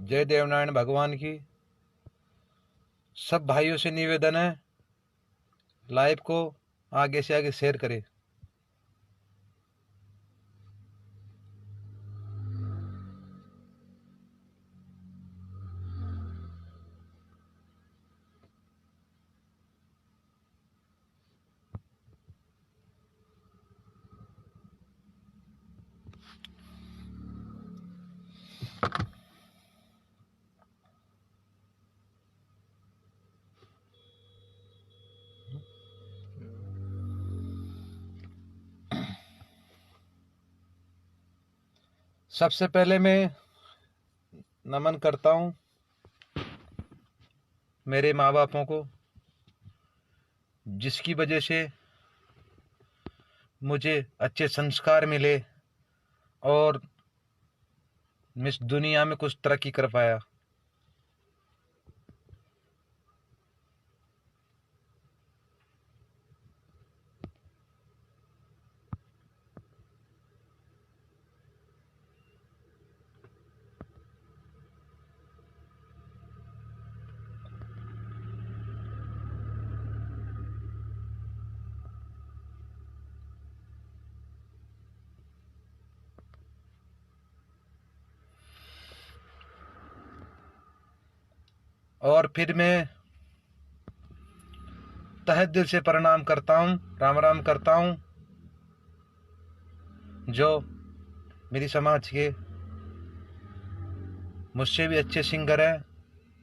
जय देवनारायण भगवान की। सब भाइयों से निवेदन है, लाइव को आगे से आगे शेयर करें। सबसे पहले मैं नमन करता हूँ मेरे माँ बापों को, जिसकी वजह से मुझे अच्छे संस्कार मिले और मैं इस दुनिया में कुछ तरक्की कर पाया। और फिर मैं तहे दिल से प्रणाम करता हूँ, राम राम करता हूँ जो मेरी समाज के मुझसे भी अच्छे सिंगर हैं,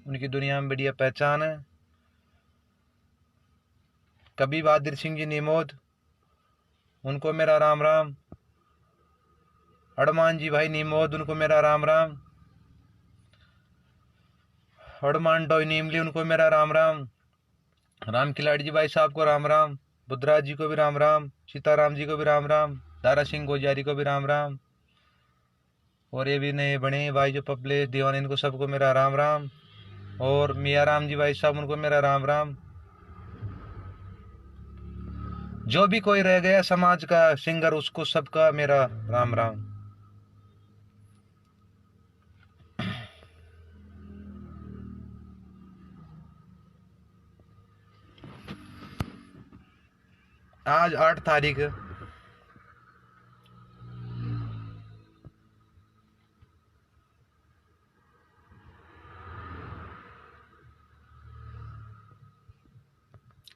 उनकी दुनिया में बढ़िया पहचान है। कभी बहादुर सिंह जी निमोद, उनको मेरा राम राम। हनुमान जी भाई निमोद, उनको मेरा राम राम। हनुमान डोई नीमली, उनको मेरा राम राम। राम खिलाड़ी जी भाई साहब को राम राम। बुद्धराज जी को भी राम राम। सीताराम जी को भी राम राम। दारा सिंह गोजारी को भी राम राम। और ये भी नए बने भाई जो पब्लिक दीवान, इनको सबको मेरा राम राम। और मियाँ राम जी भाई साहब, उनको मेरा राम राम। जो भी कोई रह गया समाज का सिंगर, उसको सबका मेरा राम राम। आज 8 तारीख है।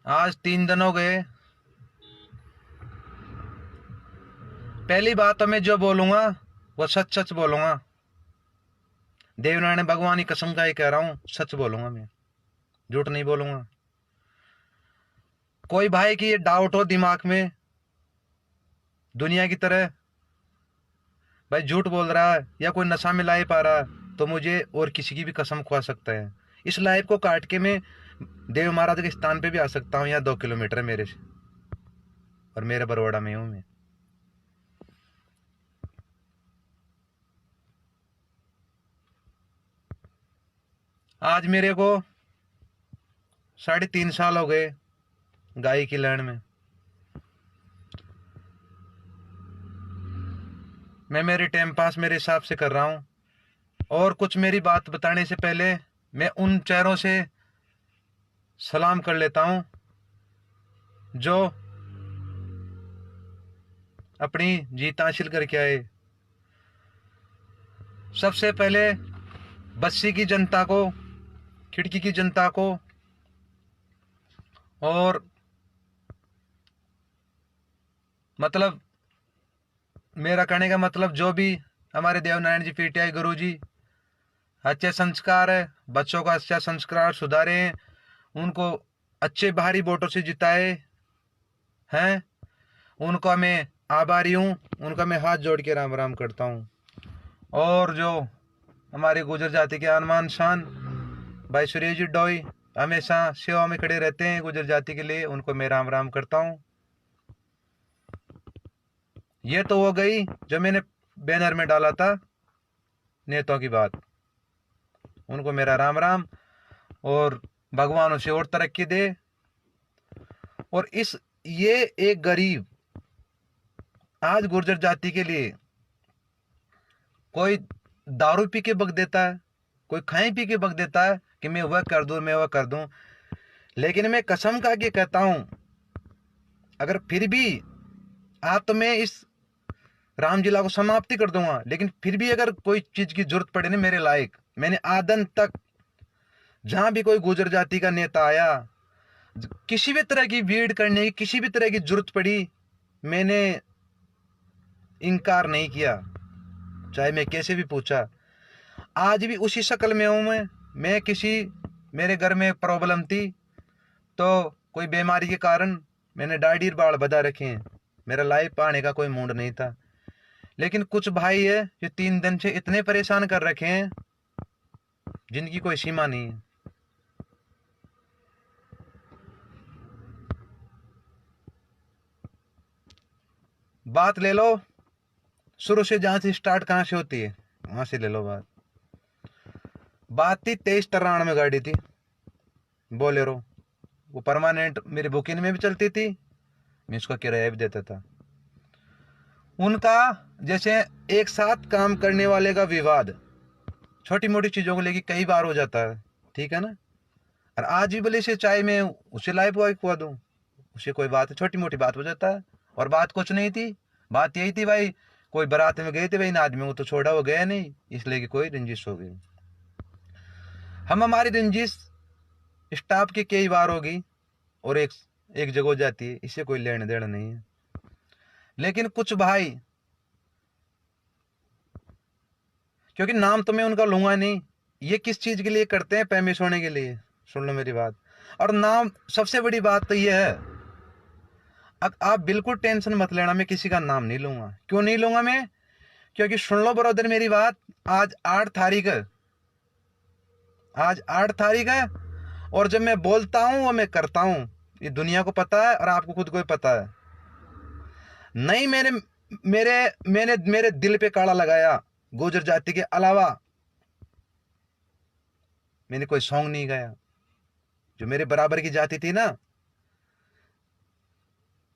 आज 3 दिन हो गए। पहली बात तो मैं जो बोलूंगा वो सच सच बोलूंगा। देवनारायण भगवान की कसम का ही कह रहा हूं, सच बोलूंगा मैं, झूठ नहीं बोलूंगा। कोई भाई की ये डाउट हो दिमाग में दुनिया की तरह भाई झूठ बोल रहा है या कोई नशा में ला पा रहा है, तो मुझे और किसी की भी कसम खुआ सकता है। इस लाइफ को काट के मैं देव महाराज के स्थान पे भी आ सकता हूँ। यहाँ 2 किलोमीटर मेरे से, और मेरे बरवाड़ा में हूँ मैं। आज मेरे को 3.5 साल हो गए गाय की लाइन में। मैं मेरे टाइम पास मेरे हिसाब से कर रहा हूँ। और कुछ मेरी बात बताने से पहले मैं उन चेहरों से सलाम कर लेता हूँ जो अपनी जीत हासिल करके आए। सबसे पहले बस्सी की जनता को, खिड़की की जनता को, और मतलब मेरा कहने का मतलब जो भी हमारे देवनारायण जी पीटीआई गुरु जी अच्छे संस्कार है, बच्चों का अच्छा संस्कार सुधारे, उनको अच्छे भारी वोटों से जिताए हैं, उनका मैं आभारी हूँ। उनका मैं हाथ जोड़ के राम राम करता हूँ। और जो हमारे गुजर जाति के आनमान शान भाई सुरेश जी डोई हमेशा सेवा में खड़े रहते हैं गुजर जाति के लिए, उनको मैं राम राम करता हूँ। ये तो हो गई जो मैंने बैनर में डाला था नेताओं की बात, उनको मेरा राम राम। और भगवान उसे और तरक्की दे। और ये एक गरीब आज गुर्जर जाति के लिए कोई दारू पी के बक देता है, कोई खाए पी के बक देता है कि मैं वह कर दूं, मैं वह कर दूं। लेकिन मैं कसम खा के कहता हूं, अगर फिर भी आज तो मैं इस रामलीला को समाप्ति कर दूंगा, लेकिन फिर भी अगर कोई चीज की जरूरत पड़े ना मेरे लायक, मैंने आदन तक जहां भी कोई गुजर जाति का नेता आया, किसी भी तरह की भीड़ करने की, किसी भी तरह की जरूरत पड़ी, मैंने इनकार नहीं किया, चाहे मैं कैसे भी पूछा। आज भी उसी शक्ल में हूं मैं किसी, मेरे घर में प्रॉब्लम थी तो कोई बीमारी के कारण मैंने दाढ़ी बाल बधा रखे हैं, मेरा लाइफ पाने का कोई मूड नहीं था। लेकिन कुछ भाई है जो 3 दिन से इतने परेशान कर रखे हैं जिनकी कोई सीमा नहीं है। बात ले लो शुरू से, जहां से स्टार्ट कहां से होती है वहां से ले लो बात थी 2393 में गाड़ी थी बोलेरो, वो परमानेंट मेरी बुकिंग में भी चलती थी, मैं उसका किराया भी देता था। उनका जैसे एक साथ काम करने वाले का विवाद छोटी मोटी चीजों को लेकर कई बार हो जाता है, ठीक है ना। और आज भी भले से चाहे मैं उसे लाइव बॉय खुआ दूं, उसे कोई बात छोटी मोटी बात हो जाता है। और बात कुछ नहीं थी, बात यही थी भाई, कोई बारात में गए थे भाई, आदमी को तो छोड़ा, वो गया नहीं, इसलिए कि कोई रंजिश हो गई। हम हमारी रंजिश स्टाफ की कई बार होगी और एक जगह जाती है, इससे कोई लेने देना नहीं है। लेकिन कुछ भाई, क्योंकि नाम तो मैं उनका लूंगा नहीं, ये किस चीज के लिए करते हैं, पैमेश होने के लिए, सुन लो मेरी बात। और नाम, सबसे बड़ी बात तो ये है, अब आप बिल्कुल टेंशन मत लेना, मैं किसी का नाम नहीं लूंगा। क्यों नहीं लूंगा मैं? क्योंकि सुन लो ब्रदर मेरी बात, आज 8 तारीख है, आज 8 तारीख है, और जब मैं बोलता हूं वो मैं करता हूं, ये दुनिया को पता है और आपको खुद को भी पता है। नहीं मेरे दिल पे काड़ा लगाया, गुजर जाति के अलावा मैंने कोई सॉन्ग नहीं गाया। जो मेरे बराबर की जाति थी ना,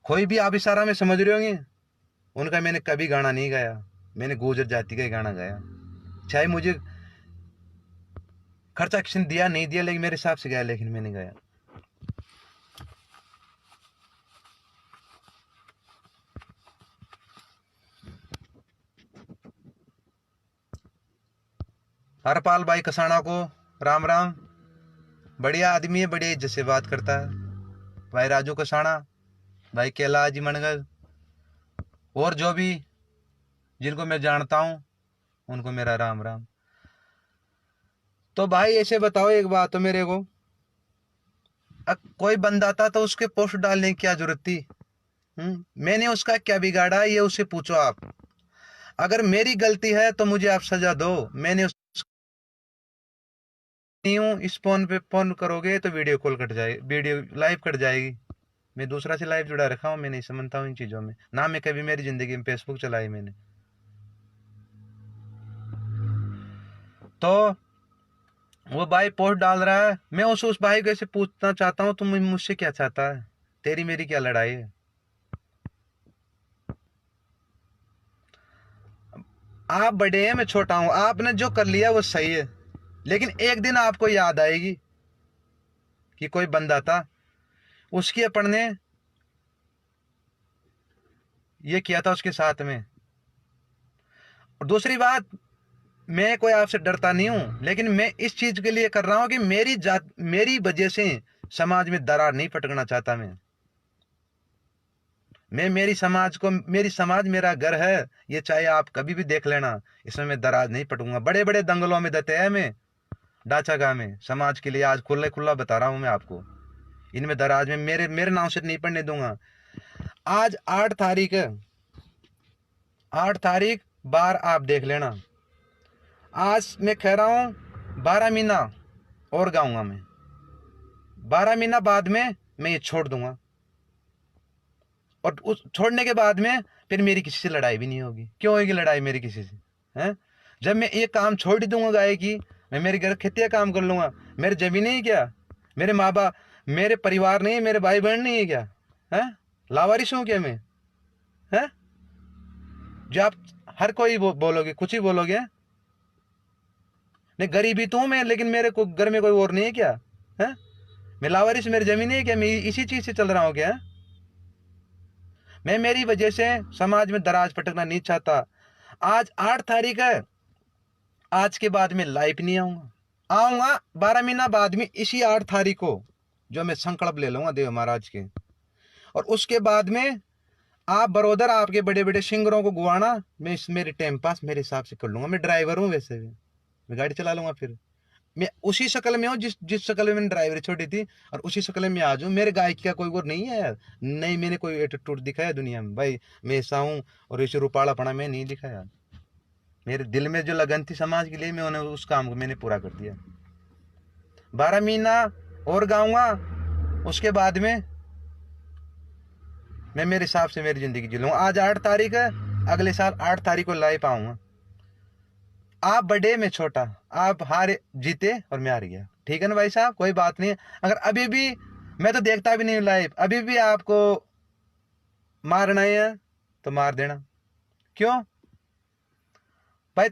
कोई भी आप इशारा में समझ रहे होंगे, उनका मैंने कभी गाना नहीं गाया, मैंने गुजर जाति का ही गाना गाया। चाहे मुझे खर्चा किसी ने दिया नहीं दिया, लेकिन मेरे हिसाब से गाया, लेकिन मैंने गाया। हरपाल भाई कसाना को राम राम, बढ़िया आदमी है, बढ़िया इज्जत से बात करता है। भाई राजू कसाना, भाई कैलाश जी मनगल, और जो भी जिनको मैं जानता हूं उनको मेरा राम राम। तो भाई ऐसे बताओ एक बात, तो मेरे को कोई बंदा था तो उसके पोस्ट डालने की क्या जरूरत थी? मैंने उसका क्या बिगाड़ा, ये उससे पूछो आप। अगर मेरी गलती है तो मुझे आप सजा दो, मैंने नहीं हूं, इस फोन पे फोन करोगे तो वीडियो कॉल कट जाएगी, वीडियो लाइव कट जाएगी। मैं दूसरा से लाइव जुड़ा रखा हूं, मैं नहीं समझता हूं इन चीजों में ना, मैं कभी मेरी जिंदगी में फेसबुक चलाई मैंने। तो वो भाई पोस्ट डाल रहा है, मैं उस भाई को ऐसे पूछना चाहता हूं, तुम मुझसे क्या चाहता है? तेरी मेरी क्या लड़ाई है? आप बड़े हैं, मैं छोटा हूं, आपने जो कर लिया वो सही है, लेकिन एक दिन आपको याद आएगी कि कोई बंदा था, उसकी अपन ने ये किया था उसके साथ में। और दूसरी बात, मैं कोई आपसे डरता नहीं हूं, लेकिन मैं इस चीज के लिए कर रहा हूं कि मेरी वजह से समाज में दरार नहीं फटकना चाहता। मैं मेरी समाज मेरा घर है, ये चाहे आप कभी भी देख लेना, इसमें मैं दराज नहीं पटूंगा। बड़े बड़े दंगलों में देते हैं मैं, डाचा गांव में, समाज के लिए आज खुला बता रहा हूं मैं आपको, इनमें दराज में मेरे नाम से नहीं पढ़ने दूंगा। आज 8 तारीख है, 8 तारीख बार आप देख लेना। आज मैं कह रहा हूं 12 महीना और गाऊंगा मैं, 12 महीना बाद में मैं ये छोड़ दूंगा, और उस छोड़ने के बाद में फिर मेरी किसी से लड़ाई भी नहीं होगी। क्यों होगी लड़ाई मेरी किसी से? हैं? जब मैं ये काम छोड़ ही दूंगा गाय की, मैं मेरे घर खेतिया काम कर लूंगा, मेरे जमीन नहीं क्या, मेरे माँ बाप, मेरे परिवार नहीं, मेरे भाई बहन नहीं है क्या? है लावारिस हूं क्या मैं? है जो आप हर कोई बोलोगे, कुछ ही बोलोगे, नहीं गरीबी तो हूं मैं, लेकिन मेरे को घर में कोई और नहीं है क्या? है मैं लावारिस, मेरी जमीन है क्या? मैं इसी चीज से चल रहा हूँ क्या? मैं मेरी वजह से समाज में दराज पटकना नहीं चाहता। आज 8 तारीख है, आज के बाद मैं लाइव नहीं आऊंगा। आऊंगा 12 महीना बाद में, इसी 8 तारीख को जो मैं संकल्प ले लूंगा देव महाराज के। और उसके बाद में आप बरोदर आपके बड़े बड़े सिंगरों को गुआना, मैं मेरे टाइम पास मेरे हिसाब से कर लूंगा। मैं ड्राइवर हूँ, वैसे भी मैं गाड़ी चला लूंगा। फिर मैं उसी शक्ल में हूँ जिस जिस शक्ल में मैंने ड्राइवरी छोड़ी थी, और उसी शक्ल में आ जाऊँ। मेरे गायकी का कोई और नहीं है यार। नहीं मैंने कोई एटीट्यूड दिखाया दुनिया में भाई, मैं ऐसा हूँ और ऐसे रुपाड़ापना मैं नहीं दिखाया। मेरे दिल में जो लगन थी समाज के लिए, मैं उन्हें उस काम को मैंने पूरा कर दिया। 12 महीना और गाऊंगा, उसके बाद में मैं मेरे हिसाब से मेरी जिंदगी जी लूंगा। आज 8 तारीख है, अगले साल 8 तारीख को लाइव आऊंगा। आप बड़े में छोटा, आप हारे जीते और मैं हार गया, ठीक है ना भाई साहब? कोई बात नहीं। अगर अभी भी, मैं तो देखता भी नहीं लाइव, अभी भी आपको मारना है तो मार देना। क्यों भाई?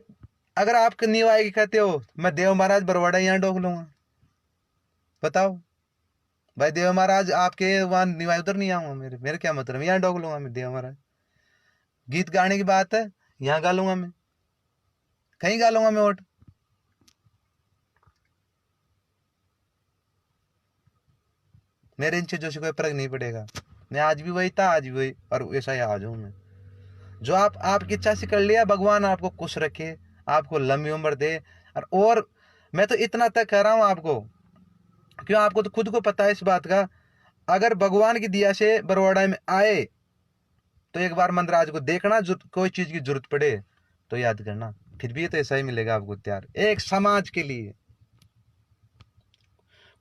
अगर आप नींव आएगी कहते हो, मैं देव महाराज बरवाड़ा यहाँ डोक लूंगा, बताओ भाई। देव महाराज आपके वहां नींव उधर नहीं आऊंगा, मेरे मेरे क्या मतलब, यहाँ डोक लूंगा मैं देव महाराज। गीत गाने की बात है, यहाँ गा लूंगा मैं, कहीं गा लूंगा मैं वोट। मेरे इन चीजों से कोई फर्क नहीं पड़ेगा। मैं आज भी वही था, आज भी वही, और वैसा ही आज हूं मैं। जो आप आपकी इच्छा से कर लिया, भगवान आपको खुश रखे, आपको लंबी उम्र दे। और मैं तो इतना तक कह रहा हूं आपको, क्यों आपको तो खुद को पता है इस बात का। अगर भगवान की दिया से बरवाड़ा में आए तो एक बार मंदराज को देखना, जो कोई चीज की जरूरत पड़े तो याद करना, फिर भी तो ऐसा ही मिलेगा आपको तैयार। एक समाज के लिए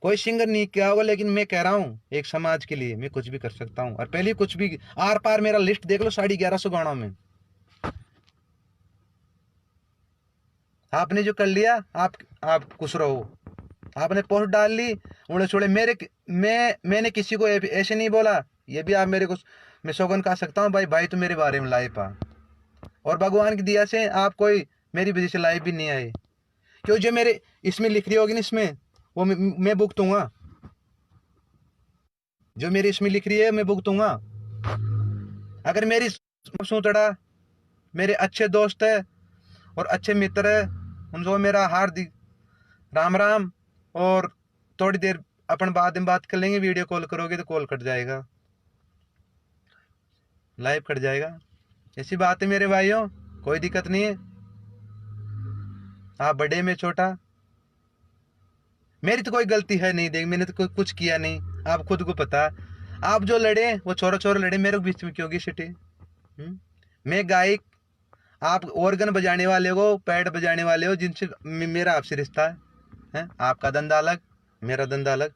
कोई सिंगर नहीं किया होगा, लेकिन मैं कह रहा हूँ एक समाज के लिए मैं कुछ भी कर सकता हूँ। और पहले कुछ भी आर पार मेरा लिस्ट देख लो, 1150 गानों में आपने जो कर लिया, आप खुश रहो। आपने पोस्ट डाल ली, उड़े छोड़े मैंने किसी को ऐसे नहीं बोला। ये भी आप मेरे को, मैं सौगन कह सकता हूँ भाई, भाई तो मेरे बारे में लाइव आ। और भगवान की दिया से आप कोई मेरी वजह से लाइव भी नहीं आए। क्यों? जो मेरे इसमें लिख रही होगी ना, इसमें वो मैं भुगतूंगा। जो मेरी इसमें लिख रही है मैं भुगतूंगा। अगर मेरी सूतड़ा मेरे अच्छे दोस्त है और अच्छे मित्र है, उनको मेरा हार्दिक राम राम। और थोड़ी देर अपन बाद में बात कर लेंगे। वीडियो कॉल करोगे तो कॉल कट जाएगा, लाइव कट जाएगा। ऐसी बात है मेरे भाइयों, कोई दिक्कत नहीं है। आप बड़े में छोटा, मेरी तो कोई गलती है नहीं। देख मैंने तो कुछ किया नहीं, आप खुद को पता। आप जो लड़े वो छोरा छोरा लड़े, मेरे बीच में क्यों की सिटी? मैं गायक, आप ऑर्गन बजाने वाले हो, पैड बजाने वाले हो, जिनसे मेरा आपसे रिश्ता है। आपका धंधा अलग, मेरा धंधा अलग।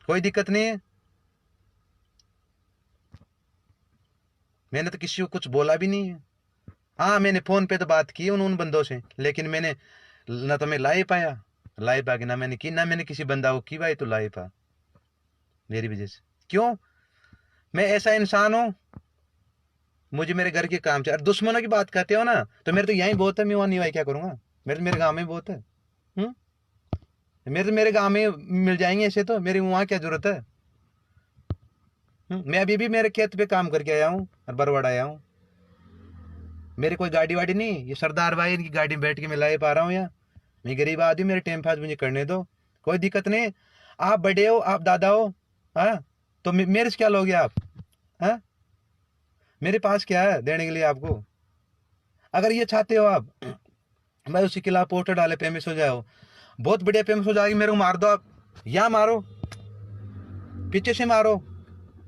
कोई दिक्कत नहीं है। मैंने तो किसी को कुछ बोला भी नहीं है। हाँ मैंने फोन पे तो बात की उन बंदों से, लेकिन मैंने ना तो मैं लाइव आया, लाइव आके ना मैंने की, ना मैंने किसी बंदा को की भाई तो लाइव आ मेरी वजह से। क्यों? मैं ऐसा इंसान हूं, मुझे मेरे घर के काम चाहिए। और दुश्मनों की बात करते हो ना, तो मेरे तो यही बहुत है, मैं वहां नहीं भाई क्या करूंगा? मेरे गांव में बहुत है। मेरे गांव में मिल जाएंगे ऐसे, तो मेरी वहां क्या जरूरत है? मैं अभी भी मेरे खेत पे काम करके आया हूँ और बरवाड़ा आया हूँ। मेरी कोई गाड़ी वाड़ी नहीं, ये सरदार भाई इनकी गाड़ी में बैठ के मैं लाई पा रहा हूँ यहाँ। मैं गरीब आदमी, मेरे टाइम पास मुझे करने दो, कोई दिक्कत नहीं। आप बड़े हो, आप दादा हो, हाँ, तो मेरे से क्या लोगे आप? हाँ, मेरे पास क्या है देने के लिए आपको? अगर ये चाहते हो आप मैं उसी के खिलाफ पोस्टर डाले फेमस हो जाओ, बहुत बढ़िया फेमस हो जाएगी, मेरे को मार दो आप, या मारो, पीछे से मारो।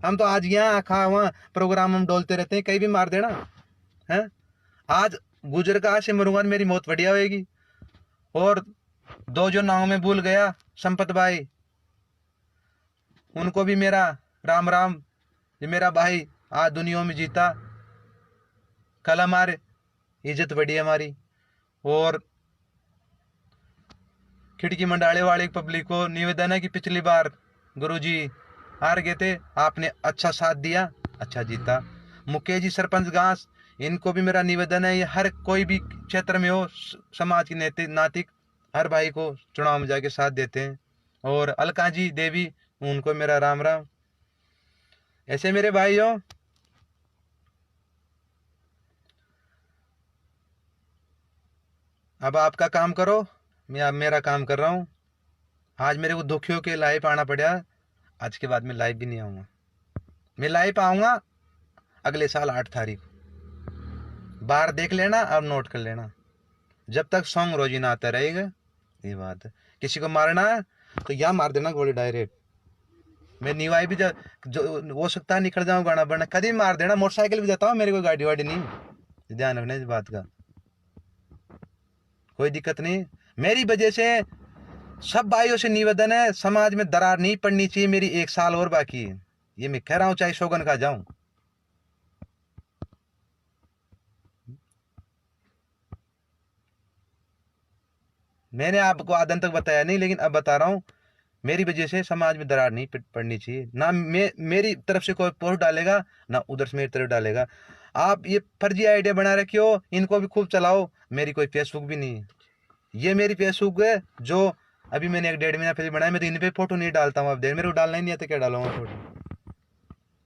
हम तो आज यहाँ खा वहाँ प्रोग्राम हम डोलते रहते हैं, कहीं भी मार देना है। आज गुजर का से मरूंगा, मेरी मौत बढ़िया होगी। और दो जो नाव में भूल गया, संपत भाई, उनको भी मेरा राम राम। ये मेरा भाई आज दुनिया में जीता, कल हमारे इज्जत बढ़ी हमारी। और खिड़की मंडाले वाले पब्लिक को निवेदन है कि पिछली बार गुरुजी हार गए थे, आपने अच्छा साथ दिया, अच्छा जीता। मुकेश जी सरपंच घास, इनको भी मेरा निवेदन है, ये हर कोई भी क्षेत्र में हो, समाज की नातिक हर भाई को चुनाव में जाके साथ देते हैं। और अलका जी देवी, उनको मेरा राम राम। ऐसे मेरे भाइयों, अब आपका काम करो, मैं अब मेरा काम कर रहा हूँ। आज मेरे को दुखियों के लाइव आना पड़ा, आज के बाद मैं लाइव भी नहीं आऊँगा। मैं लाइव आऊँगा अगले साल 8 तारीख। बाहर देख लेना और नोट कर लेना, जब तक सॉन्ग रोजी ना आता रहेगा। ये बात है, किसी को मारना है तो यहाँ मार देना गोली डायरेक्ट। मैं निवाई भी जो हो सकता है निकल जाऊँ गाना बना, कभी मार देना। मोटरसाइकिल भी जाता हूँ, मेरी कोई गाड़ी वाड़ी नहीं, ध्यान रखना इस बात का, कोई दिक्कत नहीं। मेरी वजह से सब भाइयों से निवेदन है, समाज में दरार नहीं पड़नी चाहिए। मेरी 1 साल और बाकी है, ये मैं कह रहा हूँ, चाहे शोगन का जाऊं। मैंने आपको आदन तक बताया नहीं, लेकिन अब बता रहा हूँ, मेरी वजह से समाज में दरार नहीं पड़नी चाहिए। ना मेरी तरफ से कोई पोस्ट डालेगा, ना उधर से मेरी तरफ डालेगा। आप ये फर्जी आइडिया बना रखे हो, इनको भी खूब चलाओ। मेरी कोई फेसबुक भी नहीं है, ये मेरी फेसबुक है जो अभी मैंने 1 डेढ़ महीना पहले बनाया। मैं तो इन पे फोटो नहीं डालता हूँ, अब देख मेरे को डालना ही नहीं आता, क्या डालूंगा फोटो।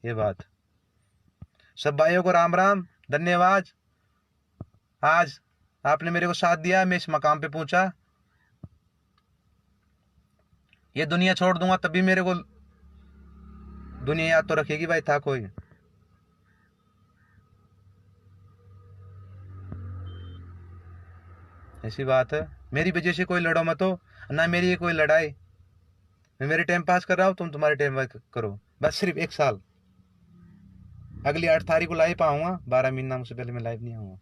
ये बात, सब भाइयों को राम राम, धन्यवाद। आज आपने मेरे को साथ दिया, मैं इस मकाम पे पहुंचा। ये दुनिया छोड़ दूंगा तभी मेरे को दुनिया याद तो रखेगी, भाई था कोई। ऐसी बात है, मेरी वजह से कोई लड़ो मत हो, ना मेरी ये कोई लड़ाई। मैं मेरे टाइम पास कर रहा हूँ, तुम तुम्हारे टाइम पास करो, बस सिर्फ 1 साल। अगली 8 तारीख को लाइव आऊंगा, 12 महीना मुझसे पहले मैं लाइव नहीं आऊंगा,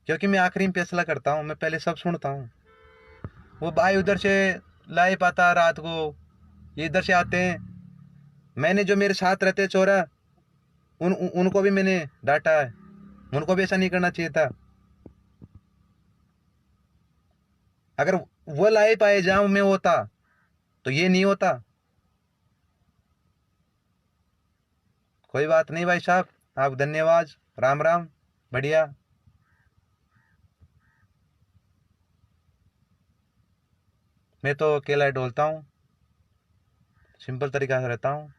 क्योंकि मैं आखिरी में फैसला करता हूँ, मैं पहले सब सुनता हूँ। वो भाई उधर से लाइव आता रात को, ये इधर से आते हैं। मैंने जो मेरे साथ रहते चोरा, उनको भी मैंने डांटा है, उनको भी ऐसा नहीं करना चाहिए था। अगर वो लाइफ आए जहां मैं होता तो ये नहीं होता। कोई बात नहीं भाई साहब, आप धन्यवाद, राम राम, बढ़िया। मैं तो अकेला ढोलता हूँ, सिंपल तरीका से रहता हूँ।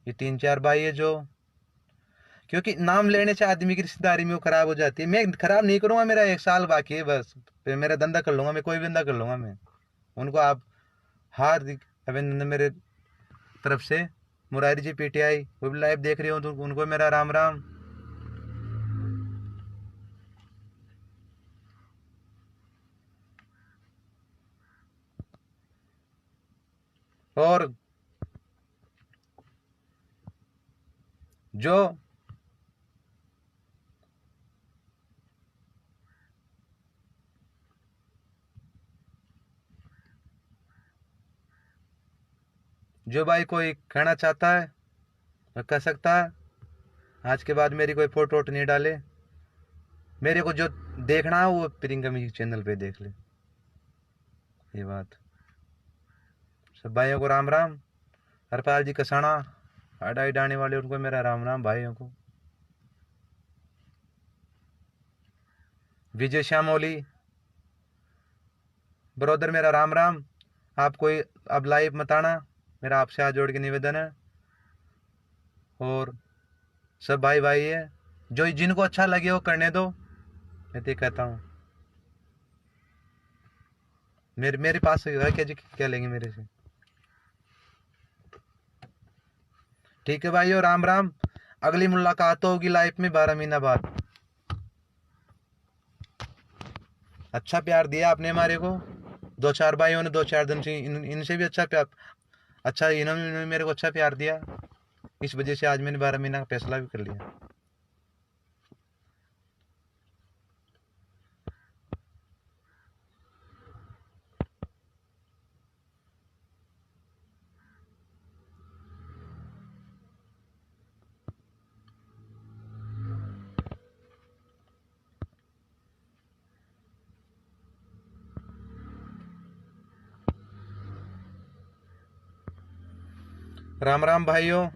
ये 3-4 भाई है जो, क्योंकि नाम लेने से आदमी की रिश्तेदारी में वो खराब हो जाती है। मैं खराब नहीं करूंगा, मेरा 1 साल बाकी है बस, फिर मेरा धंधा कर लूंगा, मैं कोई भी धंधा कर लूंगा मैं। उनको आप हार्दिक अभिनंदन मेरे तरफ से। मुरारी जी पीटीआई वो भी लाइव देख रहे हो तो उनको मेरा राम राम। और जो जो भाई कोई कहना चाहता है वो कह सकता है। आज के बाद मेरी कोई फोटो वोटो नहीं डाले। मेरे को जो देखना है वो प्रियंका म्यूजिक चैनल पे देख ले। ये बात, सब भाइयों को राम राम। हरपाल जी कसाना, अडाई डाने वाले, उनको मेरा राम राम भाइयों को। विजय श्यामोली ब्रदर, मेरा राम राम। आप कोई अब लाइव मत आना, मेरा आपसे हाथ जोड़ के निवेदन है। और सब भाई भाई है, जो जिनको अच्छा लगे वो करने दो, मैं तो कहता हूँ। मेरे पास है क्या जी, क्या लेंगे मेरे से। ठीक है भाइयों, राम राम। अगली मुलाकात होगी लाइफ में 12 महीना बाद। अच्छा प्यार दिया आपने हमारे को, 2-4 भाइयों ने 2-4 दिन से इनसे भी अच्छा प्यार, अच्छा इन्होंने मेरे को अच्छा प्यार दिया। इस वजह से आज मैंने 12 महीना का फैसला भी कर लिया। राम राम भाइयों,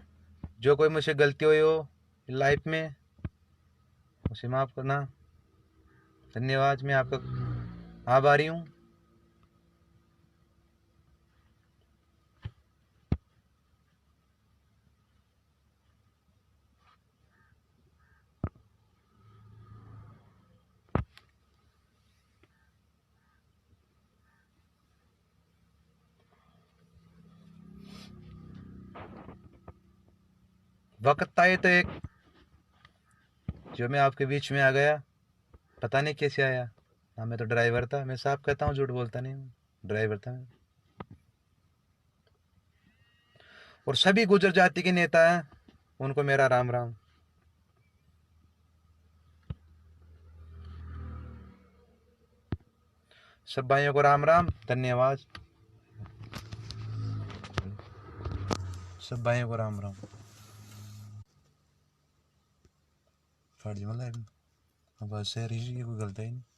जो कोई मुझसे गलती हुई हो लाइफ में उसे माफ़ करना। धन्यवाद, मैं आपका आभारी हूँ। वक्त आए तो एक जो मैं आपके बीच में आ गया, पता नहीं कैसे आया। हाँ, मैं तो ड्राइवर था, मैं साफ कहता हूँ, झूठ बोलता नहीं हूँ, ड्राइवर था मैं। और सभी गुजर जाति के नेता हैं, उनको मेरा राम राम। सब भाइयों को राम राम, धन्यवाद। सब भाइयों को राम राम। फर्ज मतलब अब से कोई गलती ही नहीं।